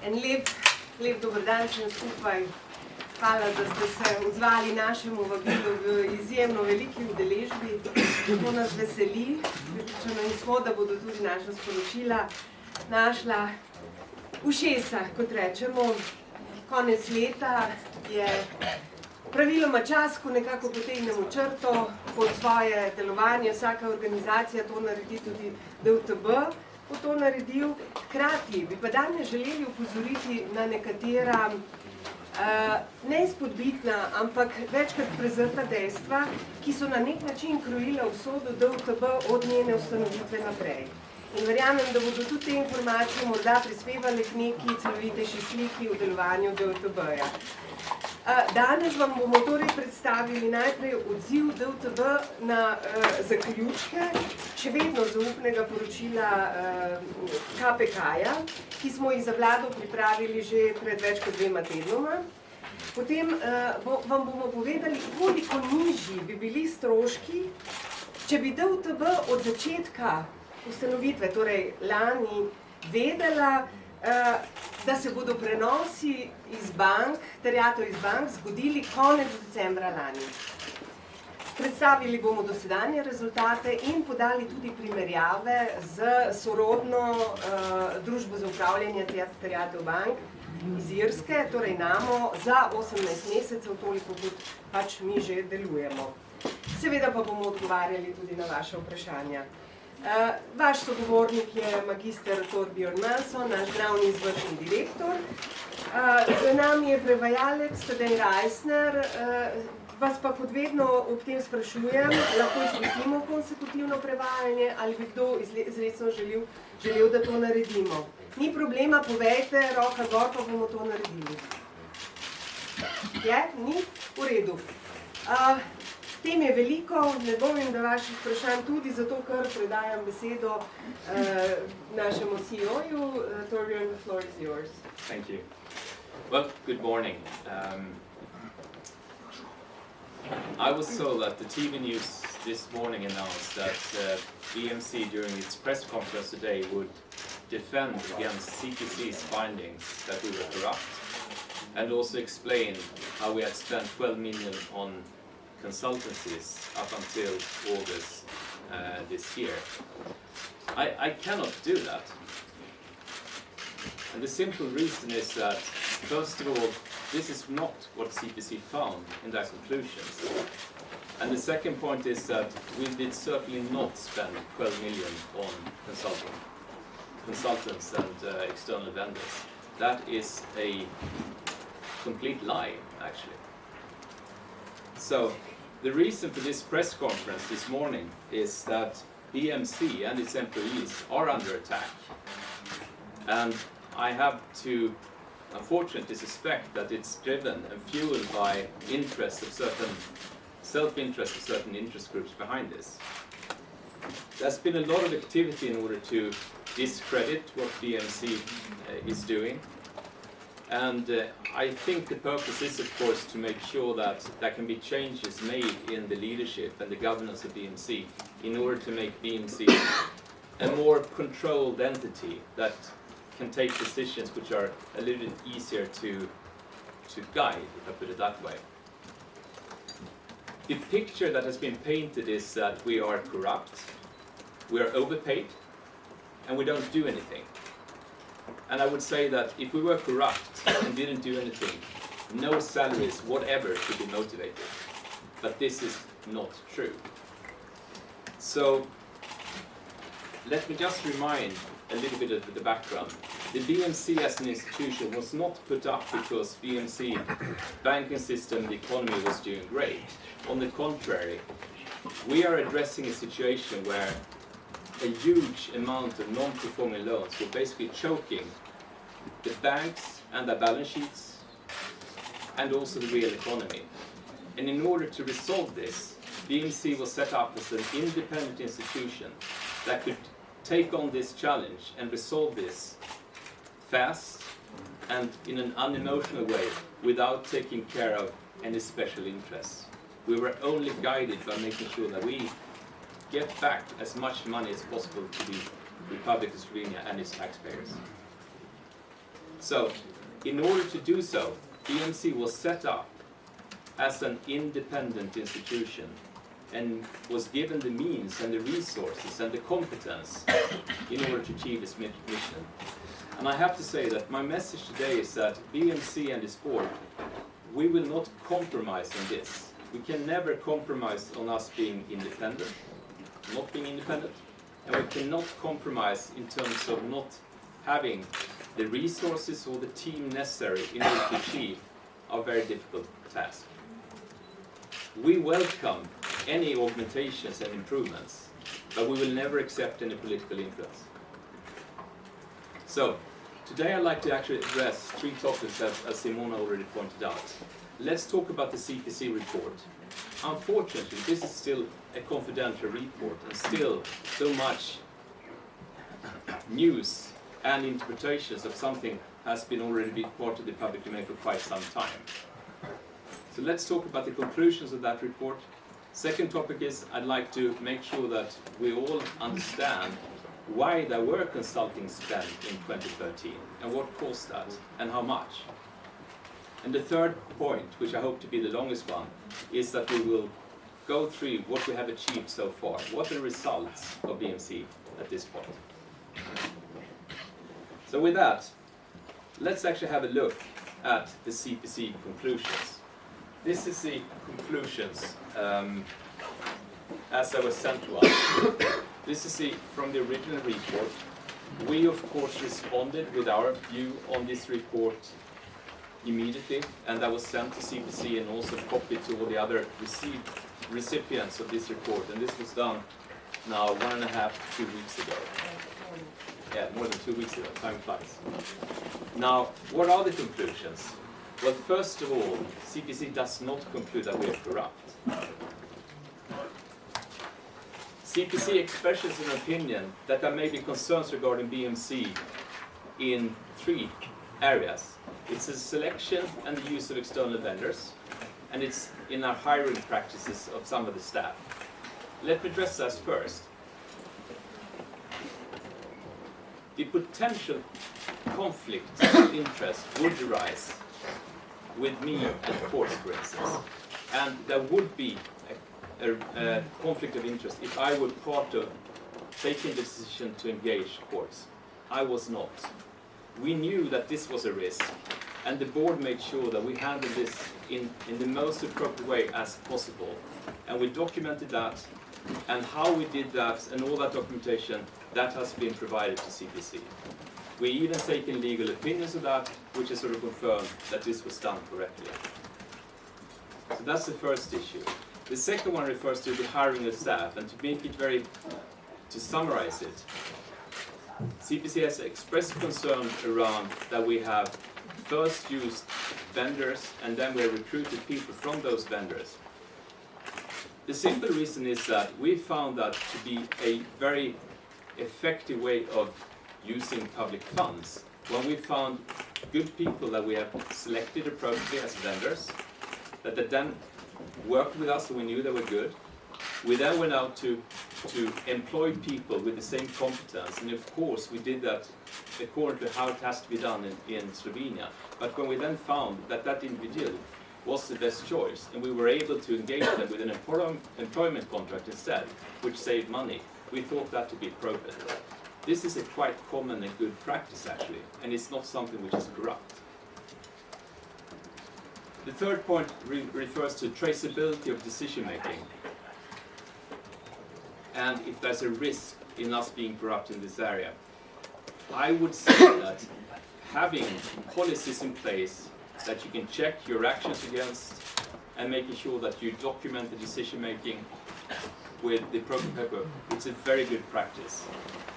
En lep dober dan še skupaj. Hvala, da ste se odzvali našemu vabilu v izjemno veliki udeležbi. To nas veseli. Pripričani smo, da bodo tudi naša sporočila našla ušesa, kot rečemo. Konec leta je praviloma čas, ko nekako potegnemo črto pod svoje delovanje. Vsaka organizacija to naredi, tudi DUTB bo to naredil. Hkrati bi pa danes želeli upozoriti na nekatera neizpodbitna, ampak večkrat prezrta dejstva, ki so na nek način krojila usodo DUTB od njene ustanovitve naprej. In verjamem, da bodo tudi te informacije morda prispevali k neki celovitejši sliki v delovanju DUTB-ja. Danes vam bomo torej predstavili najprej odziv DUTB na zaključke še vedno zaupnega poročila KPK-ja, ki smo jih za vlado pripravili že pred več kot 2 tednoma. Potem vam bomo povedali, koliko nižji bi bili stroški, če bi DUTB od začetka ustanovitve, torej lani, vedela, da se bodo prenosi iz bank, terjatev iz bank, zgodili konec decembra lani. Predstavili bomo dosedanje rezultate in podali tudi primerjave z sorodno družbo za upravljanje terjatev bank iz Irske, torej NAMO, za 18 mesecev, toliko kot pač mi že delujemo. Seveda pa bomo odgovarjali tudi na vaše vprašanja. Vaš sogovornik je magister Torbjörn Månsson, naš glavni izvršni direktor. Z nami je prevajalec Tadej Reisner. Vas pa kot vedno ob tem sprašujem, lahko izpustimo konsekutivno prevajanje ali bi kdo izrecno želel, da to naredimo. Ni problema, povejte, roka gor, pa bomo to naredili. Je? Ni? V redu. Tem je veliko, ne dvomim, da vaših vprašanj tudi, zato ker predajam besedo našemu CEO-ju. Torbjörn, the floor is yours. Thank you. Well, good morning. I was told that the TV news this morning announced that BMC during its press conference today would defend against CPC's findings that we were corrupt and also explain how we had spent 12 million on consultancies up until August this year. I cannot do that. And the simple reason is that, first of all, this is not what CPC found in their conclusions. And the second point is that we did certainly not spend 12 million on consultants and external vendors. That is a complete lie, actually. So, the reason for this press conference this morning is that BMC and its employees are under attack. And I have to, unfortunately, suspect that it's driven and fueled by self-interest of certain interest groups behind this. There's been a lot of activity in order to discredit what BMC is doing. And I think the purpose is, of course, to make sure that there can be changes made in the leadership and the governance of BMC in order to make BMC a more controlled entity that can take decisions which are a little bit easier to guide, if I put it that way. The picture that has been painted is that we are corrupt, we are overpaid, and we don't do anything. And I would say that if we were corrupt and didn't do anything, no salaries, whatever, to be motivated. But this is not true. So let me just remind a little bit of the background. The BMC as an institution was not put up because BMC banking system, the economy was doing great. On the contrary, we are addressing a situation where a huge amount of non-performing loans were basically choking the banks and their balance sheets and also the real economy. And in order to resolve this, BMC was set up as an independent institution that could take on this challenge and resolve this fast and in an unemotional way without taking care of any special interests. We were only guided by making sure that we get back as much money as possible to the Republic of Slovenia and its taxpayers. So, in order to do so, BMC was set up as an independent institution and was given the means and the resources and the competence in order to achieve its mission. And I have to say that my message today is that BMC and its board, we will not compromise on this. We can never compromise on us being independent, not being independent, and we cannot compromise in terms of not having the resources or the team necessary in order to achieve our very difficult task. We welcome any augmentations and improvements, but we will never accept any political influence. So, today I'd like to actually address three topics as Simona already pointed out. Let's talk about the CPC report. Unfortunately, this is still a confidential report and still so much news and interpretations of something has been already part of the public domain for quite some time. So let's talk about the conclusions of that report. Second topic is I'd like to make sure that we all understand why there were consulting spent in 2013 and what caused that and how much. And the third point, which I hope to be the longest one, is that we will go through what we have achieved so far. What are the results of BMC at this point? So with that, let's actually have a look at the CPC conclusions. This is the conclusions as I was sent to us. This is from the original report. We of course responded with our view on this report immediately, and that was sent to CPC and also copied to all the other recipients of this report. And this was done now 1.5 to 2 weeks ago. Yeah, more than 2 weeks ago. Time flies. Now, what are the conclusions? Well, first of all, CPC does not conclude that we are corrupt. CPC expresses an opinion that there may be concerns regarding BMC in 3 areas. It's a selection and the use of external vendors, and it's in our hiring practices of some of the staff. Let me address that first. The potential conflict of interest would arise with me at courts, for instance, and there would be a conflict of interest if I were part of taking the decision to engage courts. I was not. We knew that this was a risk, and the board made sure that we handled this in the most appropriate way as possible. And we documented that, and how we did that, and all that documentation, that has been provided to CPC. We even taken legal opinions of that, which is sort of confirmed that this was done correctly. So that's the first issue. The second one refers to the hiring of staff, and to make it to summarize it, CPC has expressed concern around that we have first used vendors and then we have recruited people from those vendors. The simple reason is that we found that to be a very effective way of using public funds. When we found good people that we have selected appropriately as vendors, that they then worked with us so we knew they were good, we then went out to employ people with the same competence, and of course we did that according to how it has to be done in Slovenia. But when we then found that that individual was the best choice, and we were able to engage them with an employment contract instead, which saved money, we thought that to be appropriate. This is a quite common and good practice actually, and it's not something which is corrupt. The third point refers to traceability of decision making, and if there's a risk in us being corrupt in this area. I would say that having policies in place that you can check your actions against and making sure that you document the decision making with the appropriate paper, it's a very good practice.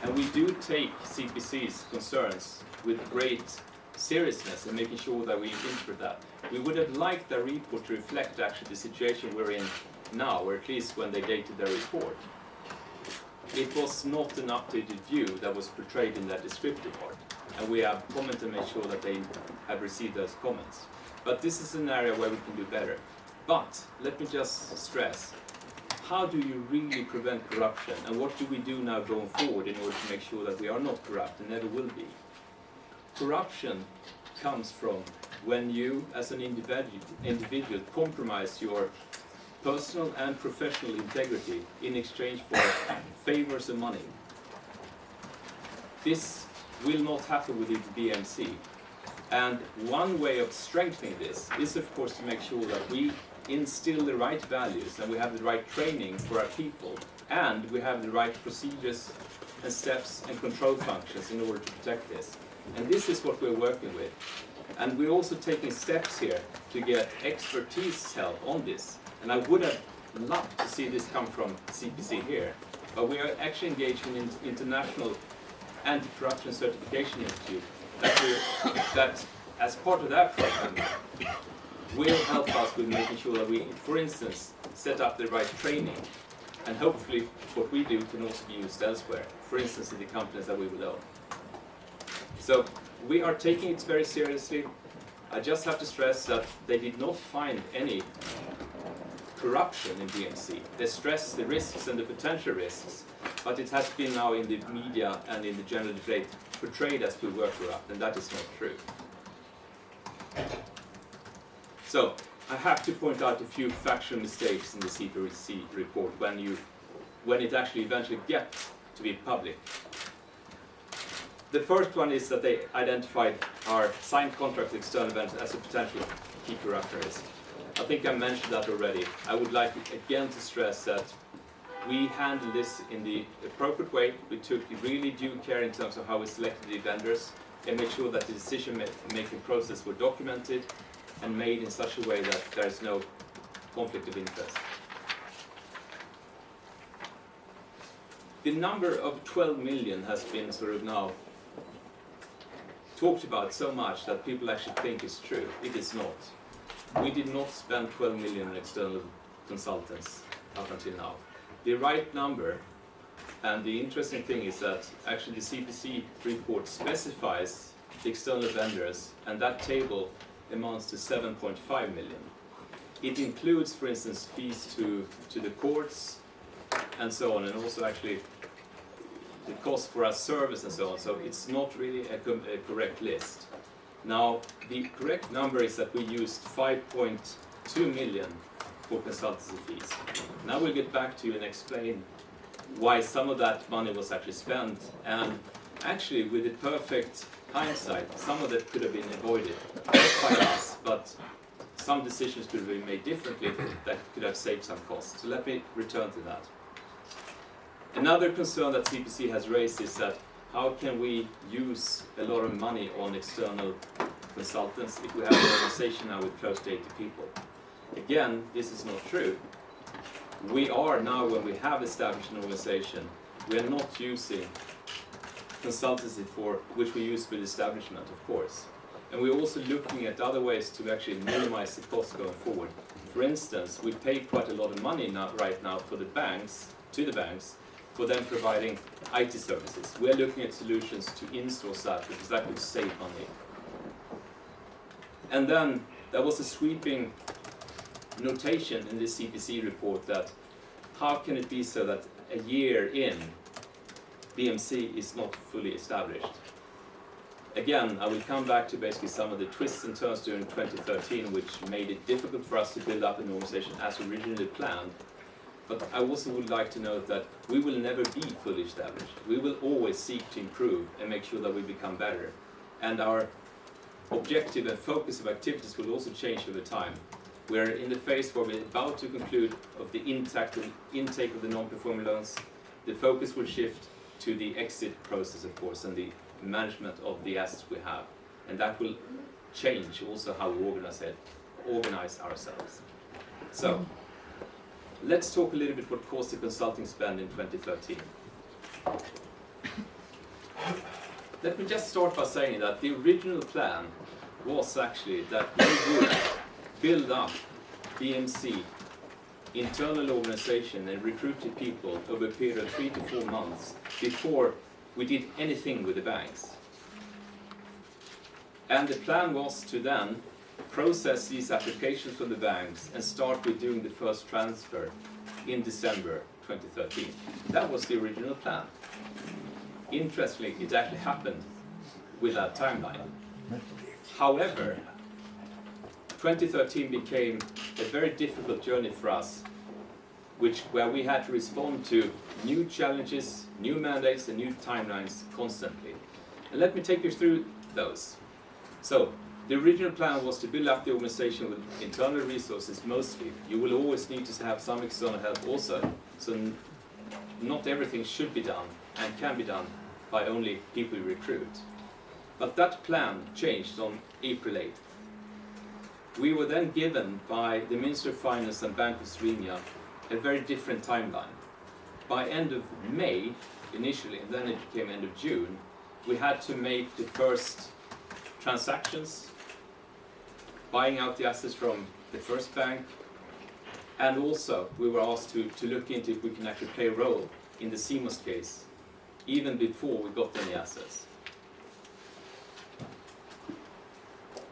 And we do take CPC's concerns with great seriousness and making sure that we interpret that. We would have liked the report to reflect actually the situation we're in now, or at least when they dated their report. It was not an updated view that was portrayed in that descriptive part, and we have commented and made sure that they have received those comments. But this is an area where we can do better. But let me just stress, how do you really prevent corruption, and what do we do now going forward in order to make sure that we are not corrupt and never will be? Corruption comes from when you, as an individual, compromise your personal and professional integrity in exchange for favors and money. This will not happen with the DMC. And one way of strengthening this is, of course, to make sure that we instill the right values and we have the right training for our people, and we have the right procedures and steps and control functions in order to protect this. And this is what we're working with. And we're also taking steps here to get expertise help on this. And I would have loved to see this come from CPC here, but we are actually engaged in an international anti-corruption certification institute that, as part of that program, will help us with making sure that we, for instance, set up the right training, and hopefully what we do can also be used elsewhere, for instance in the companies that we will own. So we are taking it very seriously. I just have to stress that they did not find any corruption in DMC. They stress the risks and the potential risks, but it has been now in the media and in the general debate portrayed as we were corrupt, and that is not true. So I have to point out a few factual mistakes in the CPC report when it actually eventually gets to be public. The first one is that they identified our signed contract with external vendors as a potential key corruption risk. I think I mentioned that already. I would like again to stress that we handled this in the appropriate way. We took really due care in terms of how we selected the vendors and made sure that the decision-making process were documented and made in such a way that there is no conflict of interest. The number of 12 million has been sort of now talked about so much that people actually think it's true. It is not. We did not spend 12 million on external consultants up until now. The right number, and the interesting thing is that actually the CPC report specifies the external vendors, and that table amounts to 7.5 million. It includes, for instance, fees to the courts and so on, and also actually the cost for our service and so on, so it's not really a correct list. Now, the correct number is that we used 5.2 million for consultancy fees. Now we'll get back to you and explain why some of that money was actually spent, and actually with the perfect hindsight, some of that could have been avoided, not by us, but some decisions could have been made differently that could have saved some costs. So let me return to that. Another concern that CPC has raised is that how can we use a lot of money on external consultants if we have an organization now with close to 80 people? Again, this is not true. We are now, when we have established an organization, we are not using consultancy for which we use for the establishment, of course. And we're also looking at other ways to actually minimize the costs going forward. For instance, we pay quite a lot of money right now for the banks, for them providing IT services. We're looking at solutions to insource that, because that would save money. And then there was a sweeping notation in this CPC report that how can it be so that a year in, BMC is not fully established? Again, I will come back to basically some of the twists and turns during 2013 which made it difficult for us to build up an organization as originally planned. But I also would like to note that we will never be fully established. We will always seek to improve and make sure that we become better. And our objective and focus of activities will also change over time. We're in the phase where we're about to conclude of the intake of the non-performing loans. The focus will shift to the exit process, of course, and the management of the assets we have. And that will change also how we organize ourselves. So, let's talk a little bit what caused the consulting spend in 2013. Let me just start by saying that the original plan was actually that we would build up BMC internal organization and recruited people over a period of 3 to 4 months before we did anything with the banks. And the plan was to then process these applications from the banks and start with doing the first transfer in December 2013. That was the original plan. Interestingly, it actually happened with that timeline. However, 2013 became a very difficult journey for us, where we had to respond to new challenges, new mandates, and new timelines constantly. And let me take you through those. So, the original plan was to build up the organization with internal resources mostly. You will always need to have some external help also. So, not everything should be done and can be done by only people you recruit. But that plan changed on April 8th. We were then given by the Minister of Finance and Bank of Slovenia a very different timeline. By end of May, initially, and then it became end of June, we had to make the first transactions, buying out the assets from the first bank, and also we were asked to look into if we can actually play a role in the CMOS case, even before we got any assets.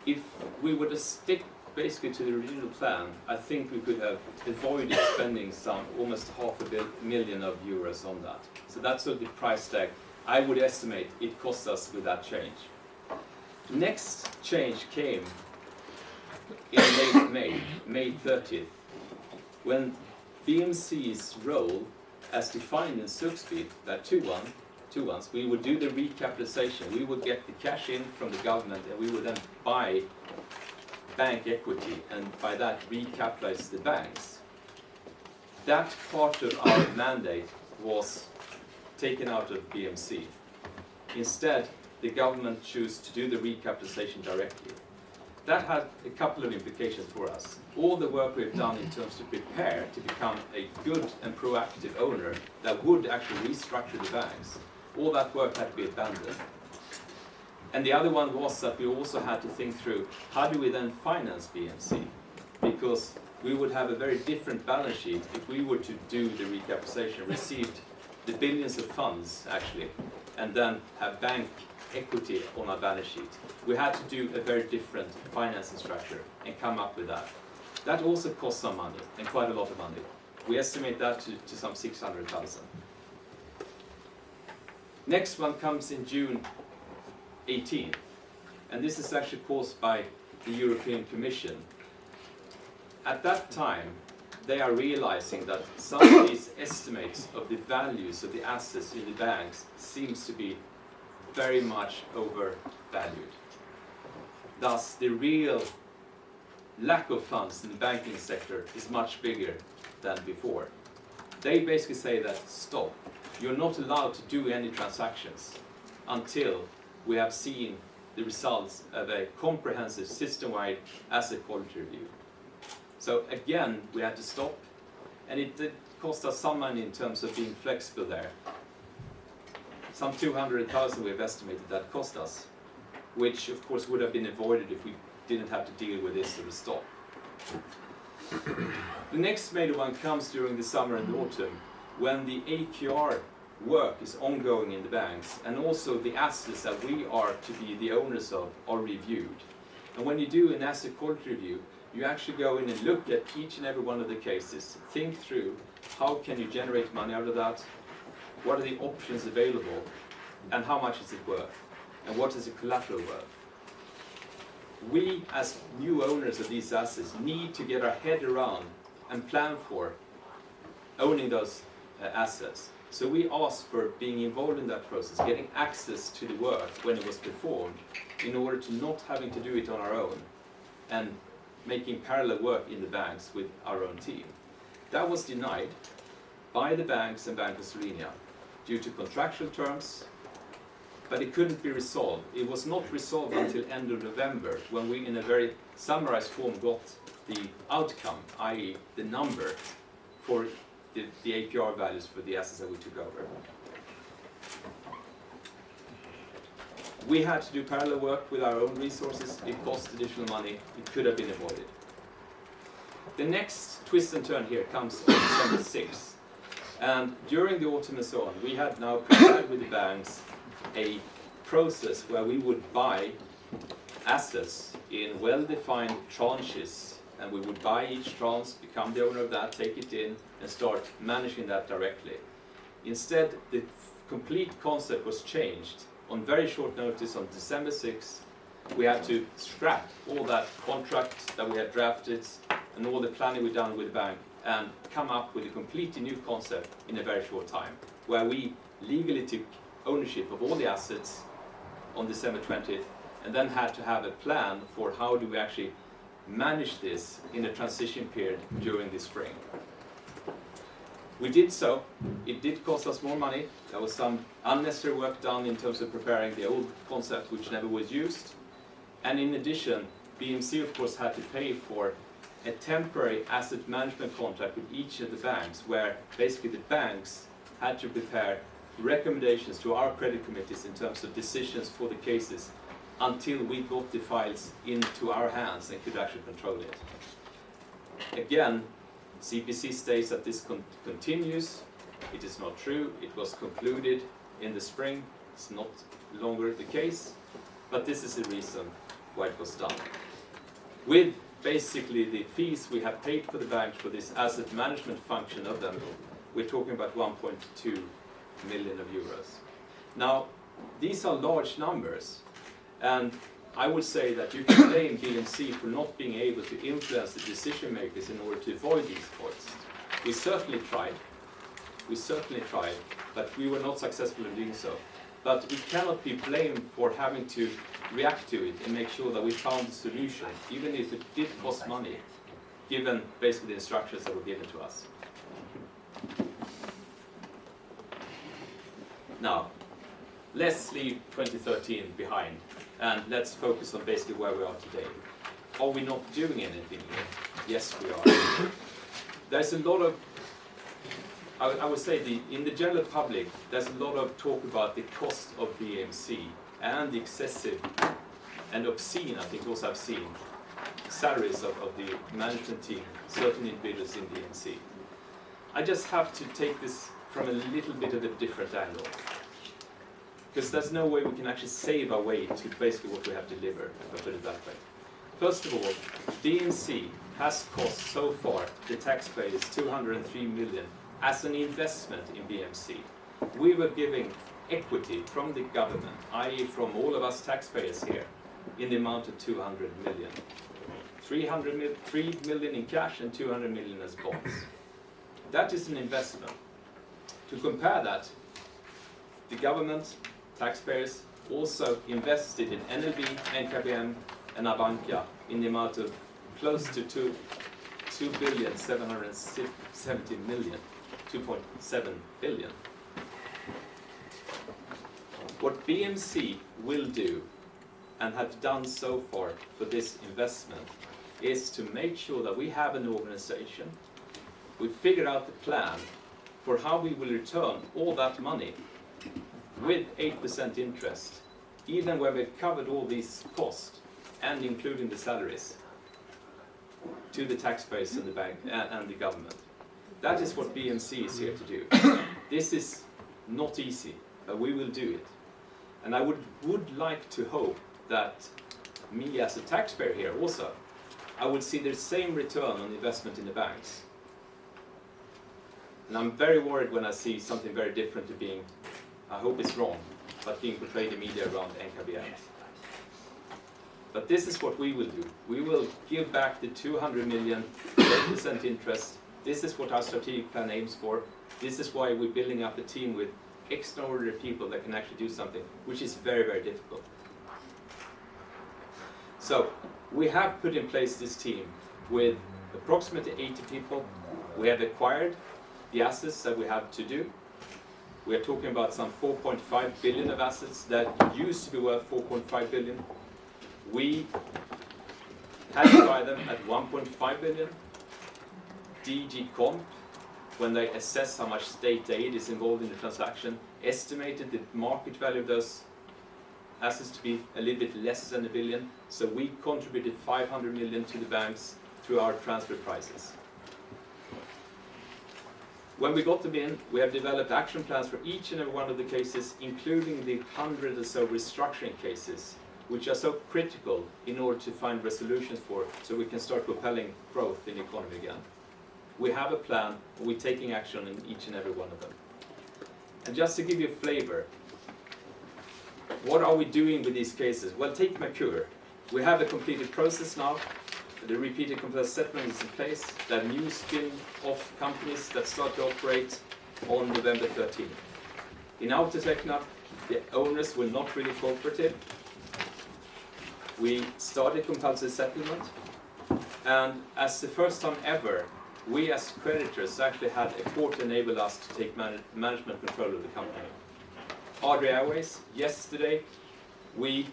If we were to stick basically to the original plan, I think we could have avoided spending almost €500,000 on that. So that's sort of the price tag I would estimate it cost us with that change. Next change came in late May 30th, when BMC's role, as defined in Suksby, that two ones, we would do the recapitalization. We would get the cash in from the government, and we would then buy bank equity, and by that recapitalize the banks. That part of our mandate was taken out of BMC. Instead, the government chose to do the recapitalization directly. That had a couple of implications for us. All the work we've done in terms of prepare to become a good and proactive owner that would actually restructure the banks, all that work had to be abandoned. And the other one was that we also had to think through, how do we then finance BMC? Because we would have a very different balance sheet if we were to do the recapitalization, received the billions of funds actually, and then have bank equity on our balance sheet. We had to do a very different financing structure and come up with that. That also cost some money, and quite a lot of money. We estimate that to some 600,000. Next one comes in June 18, and this is actually caused by the European Commission. At that time, they are realizing that some of these estimates of the values of the assets in the banks seems to be very much overvalued. Thus, the real lack of funds in the banking sector is much bigger than before. They basically say that, stop, you're not allowed to do any transactions until we have seen the results of a comprehensive system-wide asset quality review. So again, we had to stop, and it did cost us some money in terms of being flexible there. Some 200,000 we've estimated that cost us, which of course would have been avoided if we didn't have to deal with this sort of stop. The next major one comes during the summer and the autumn, when the AQR work is ongoing in the banks, and also the assets that we are to be the owners of are reviewed. And when you do an asset quality review, you actually go in and look at each and every one of the cases, think through how can you generate money out of that, what are the options available, and how much is it worth, and what is the collateral worth. We, as new owners of these assets, need to get our head around and plan for owning those assets. So we asked for being involved in that process, getting access to the work when it was performed, in order to not having to do it on our own and making parallel work in the banks with our own team. That was denied by the banks and Banco Slovenia due to contractual terms, but it couldn't be resolved. It was not resolved until end of November, when we, in a very summarized form, got the outcome, i.e. the number for the APR values for the assets that we took over. We had to do parallel work with our own resources. It cost additional money. It could have been avoided. The next twist and turn here comes on December 6th. And during the autumn and so on, we had now prepared with the banks a process where we would buy assets in well-defined tranches, and we would buy each tranche, become the owner of that, take it in, and start managing that directly. Instead, the complete concept was changed on very short notice on December 6th. We had to scrap all that contract that we had drafted and all the planning we'd done with the bank and come up with a completely new concept in a very short time, where we legally took ownership of all the assets on December 20th and then had to have a plan for how do we actually manage this in a transition period during the spring. We did so. It did cost us more money. There was some unnecessary work done in terms of preparing the old concept, which never was used. And in addition, BMC of course had to pay for a temporary asset management contract with each of the banks, where basically the banks had to prepare recommendations to our credit committees in terms of decisions for the cases until we got the files into our hands and could actually control it. Again, CPC states that this continues. It is not true. It was concluded in the spring. It's not longer the case, but this is the reason why it was done. With basically the fees we have paid for the banks for this asset management function of them, we're talking about 1.2 million euros. Now, these are large numbers, and I would say that you can blame BMC for not being able to influence the decision makers in order to avoid these costs. We certainly tried, but we were not successful in doing so. But we cannot be blamed for having to react to it and make sure that we found a solution, even if it did cost money, given basically the instructions that were given to us. Now, let's leave 2013 behind and let's focus on basically where we are today. Are we not doing anything here? Yes, we are. There's a lot of, I would say, in the general public, there's a lot of talk about the cost of BMC and the excessive and obscene, I think also I've seen, salaries of the management team, certain individuals in BMC. I just have to take this from a little bit of a different angle, because there's no way we can actually save our way to basically what we have delivered, if I put it that way. First of all, BMC has cost so far the taxpayers 203 million as an investment in BMC. We were giving equity from the government, i.e. from all of us taxpayers here, in the amount of 200 million. 3 million in cash and 200 million as bonds. That is an investment. To compare that, the government, taxpayers, also invested in NLB, NKBM and Abanca in the amount of close to 2,770 million, 2.7 billion. What BMC will do and have done so far for this investment is to make sure that we have an organization, we figure out the plan for how we will return all that money with 8% interest, even when we've covered all these costs and including the salaries to the taxpayers and the bank and the government. That is what BMC is here to do. This is not easy, but we will do it. And I would like to hope that me as a taxpayer here also, I will see the same return on investment in the banks. And I'm very worried when I see something very different to being, I hope it's wrong, but being portrayed in the media around NKBM. But this is what we will do. We will give back the 200 million, 8% interest, This is what our strategic plan aims for. This is why we're building up a team with extraordinary people that can actually do something, which is very, very difficult. So we have put in place this team with approximately 80 people. We have acquired the assets that we have to do. We are talking about some 4.5 billion of assets that used to be worth 4.5 billion. We had to buy them at 1.5 billion. DG Comp, when they assess how much state aid is involved in the transaction, estimated the market value of those assets to be a little bit less than 1 billion. So we contributed 500 million to the banks through our transfer prices. When we got them in, we have developed action plans for each and every one of the cases, including the 100 or so restructuring cases, which are so critical in order to find resolutions for, so we can start propelling growth in the economy again. We have a plan, and we're taking action in each and every one of them. And just to give you a flavor, what are we doing with these cases? Well, take Mercure. We have a completed process now. The repeated complex settlement is in place. There are new spin-off companies that start to operate on November 13th. In Autotechna, the owners were not really cooperative. We started compulsory settlement, and as the first time ever, we as creditors actually had a court enable us to take management control of the company. Adria Airways, yesterday, we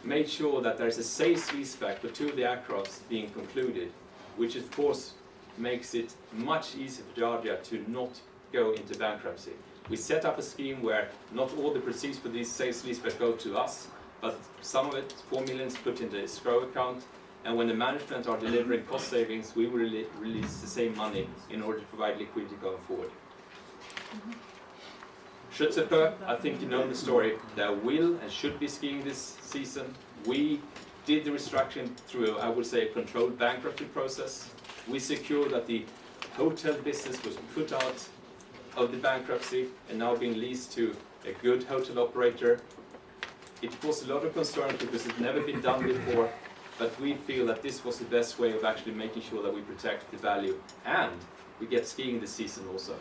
made sure that there is a sales leaseback for 2 of the aircrafts being concluded, which of course makes it much easier for Adria to not go into bankruptcy. We set up a scheme where not all the proceeds for these sales leaseback go to us, but some of it, 4 million, is put into the escrow account, and when the management are delivering cost savings, we will release the same money in order to provide liquidity going forward. Schützeper, I think you know the story. There will and should be skiing this season. We did the restructuring through, I would say, a controlled bankruptcy process. We secured that the hotel business was put out of the bankruptcy and now being leased to a good hotel operator. It caused a lot of concern because it's never been done before, but we feel that this was the best way of actually making sure that we protect the value and we get skiing this season also.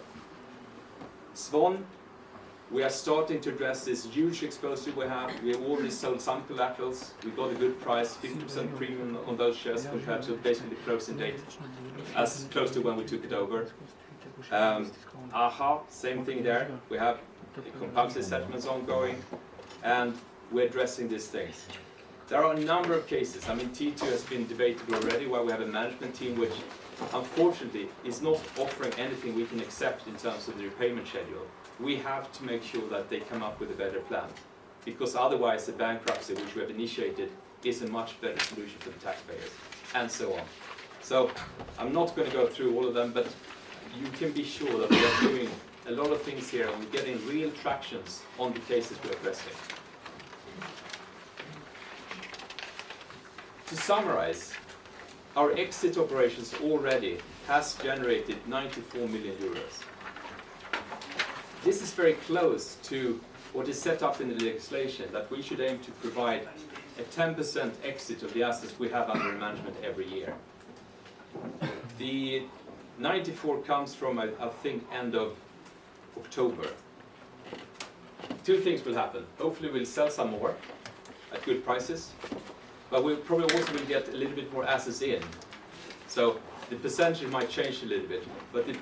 Swan, we are starting to address this huge exposure we have. We have already sold some collaterals. We got a good price, 50% premium on those shares compared to basically the closing date, as close to when we took it over. AHA, same thing there. We have compulsory settlements ongoing, and we're addressing these things. There are a number of cases. I mean, T2 has been debated already, where we have a management team which, unfortunately, is not offering anything we can accept in terms of the repayment schedule. We have to make sure that they come up with a better plan, because otherwise the bankruptcy which we have initiated is a much better solution for the taxpayers, and so on. So I'm not going to go through all of them, but you can be sure that we are doing a lot of things here and we're getting real tractions on the cases we're addressing. To summarize, our exit operations already has generated 94 million euros. This is very close to what is set up in the legislation, that we should aim to provide a 10% exit of the assets we have under management every year. The 94 comes from, I think, end of October. 2 things will happen. Hopefully we'll sell some more at good prices, but we probably also will get a little bit more assets in. So the percentage might change a little bit, but the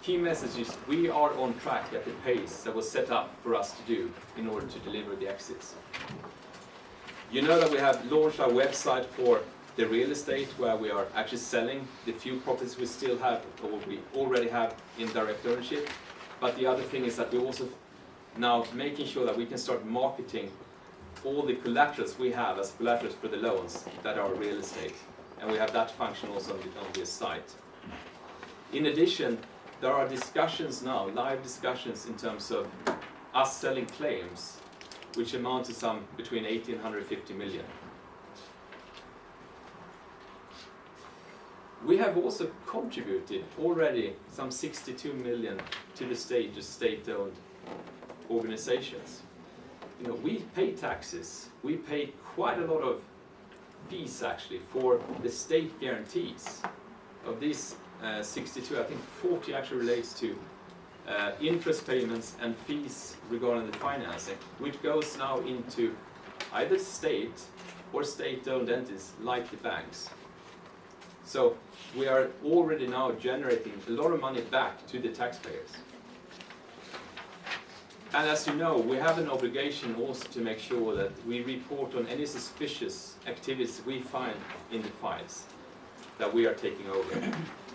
key message is we are on track at the pace that was set up for us to do in order to deliver the exits. You know that we have launched our website for the real estate, where we are actually selling the few properties we still have, or we already have in direct ownership. But the other thing is that we're also now making sure that we can start marketing all the collaterals we have as collaterals for the loans that are real estate. And we have that function also on this site. In addition, there are discussions now, live discussions in terms of us selling claims, which amount to some between 80 and 150 million. We have also contributed already some 62 million to the state-owned organizations. You know, we pay taxes. We pay quite a lot of fees actually for the state guarantees of these 62, I think 40 actually relates to interest payments and fees regarding the financing, which goes now into either state or state-owned entities like the banks. So we are already now generating a lot of money back to the taxpayers. And as you know, we have an obligation also to make sure that we report on any suspicious activities we find in the files that we are taking over.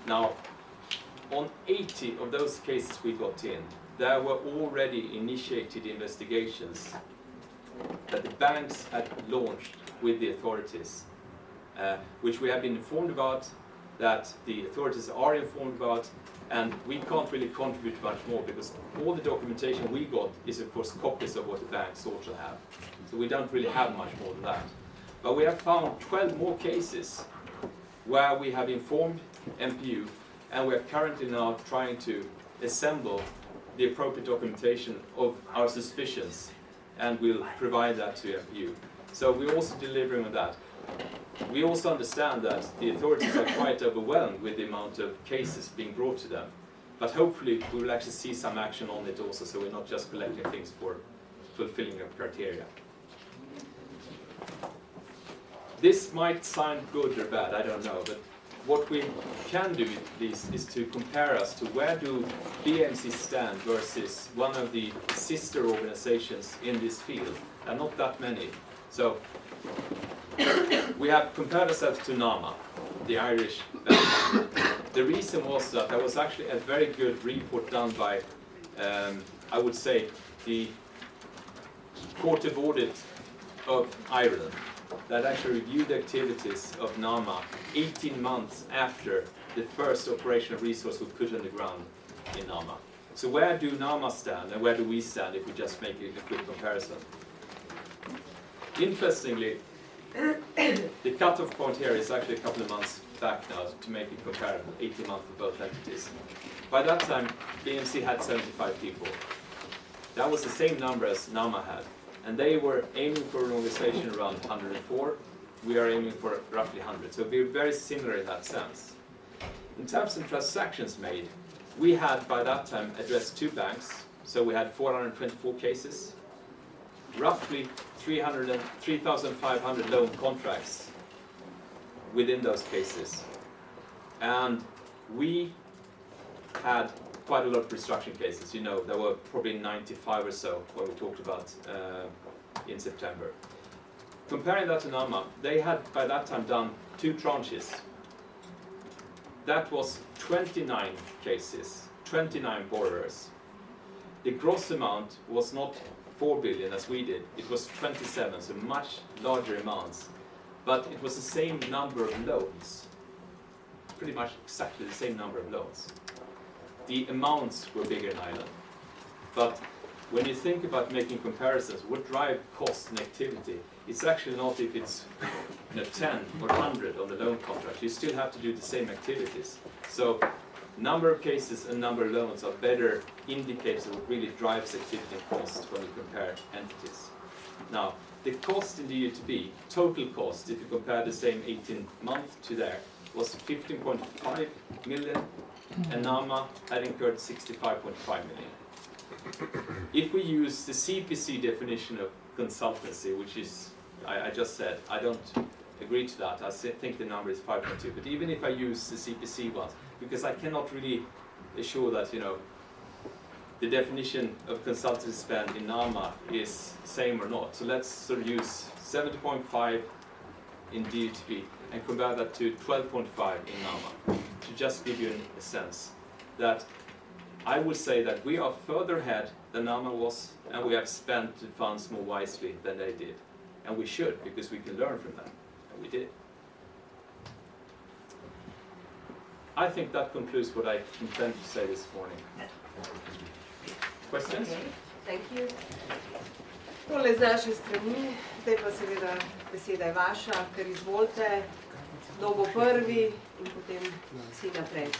Now, on 80 of those cases we got in, there were already initiated investigations that the banks had launched with the authorities, which we have been informed about, that the authorities are informed about, and we can't really contribute much more because all the documentation we got is of course copies of what the banks also have. So we don't really have much more than that. But we have found 12 more cases where we have informed MPU, and we are currently now trying to assemble the appropriate documentation of our suspicions, and we'll provide that to MPU. So we're also delivering on that. We also understand that the authorities are quite overwhelmed with the amount of cases being brought to them. But hopefully we will actually see some action on it also, so we're not just collecting things for fulfilling a criteria. This might sound good or bad, I don't know, but what we can do at least is to compare us to where do BMC stand versus one of the sister organizations in this field, and not that many. So we have compared ourselves to NAMA, the Irish bank. The reason was that there was actually a very good report done by, I would say, the Court of Audit of Ireland that actually reviewed the activities of NAMA 18 months after the first operational resource was put on the ground in NAMA. So where do NAMA stand and where do we stand if we just make a quick comparison? Interestingly, the cutoff point here is actually a couple of months back now to make it comparable, 18 months for both entities. By that time, BMC had 75 people. That was the same number as NAMA had. And they were aiming for an organization around 104. We are aiming for roughly 100. So we're very similar in that sense. In terms of transactions made, we had by that time addressed 2 banks. So we had 424 cases, roughly 3,500 loan contracts within those cases. And we had quite a lot of restructuring cases. You know, there were probably 95 or so when we talked about in September. Comparing that to NAMA, they had by that time done 2 tranches. That was 29 cases, 29 borrowers. The gross amount was not 4 billion as we did, it was 27, so much larger amounts. But it was the same number of loans, pretty much exactly the same number of loans. The amounts were bigger in Ireland. But when you think about making comparisons, what drives cost and activity, it's actually not if it's 10 or 100 on the loan contract. You still have to do the same activities. So number of cases and number of loans are better indicators of what really drives activity and cost when you compare entities. Now, the cost in the DUTB, total cost, if you compare the same 18 months to there, was 15.5 million. And NAMA had incurred 65.5 million. If we use the CPC definition of consultancy, which is, I just said, I don't agree to that. I think the number is 5.2. But even if I use the CPC ones, because I cannot really assure that, you know, the definition of consultancy spend in NAMA is same or not. So let's sort of use 70.5 in DUTB and compare that to 12.5 in NAMA. To just give you a sense that I would say that we are further ahead than NAMA was, and we have spent the funds more wisely than they did. And we should, because we can learn from them, and we did. I think that concludes what I intend to say this morning. Questions? Okay, thank you. Tole z naše strani, zdaj pa seveda beseda je vaša, ker izvolite, kdo bo prvi in potem vsi naprej.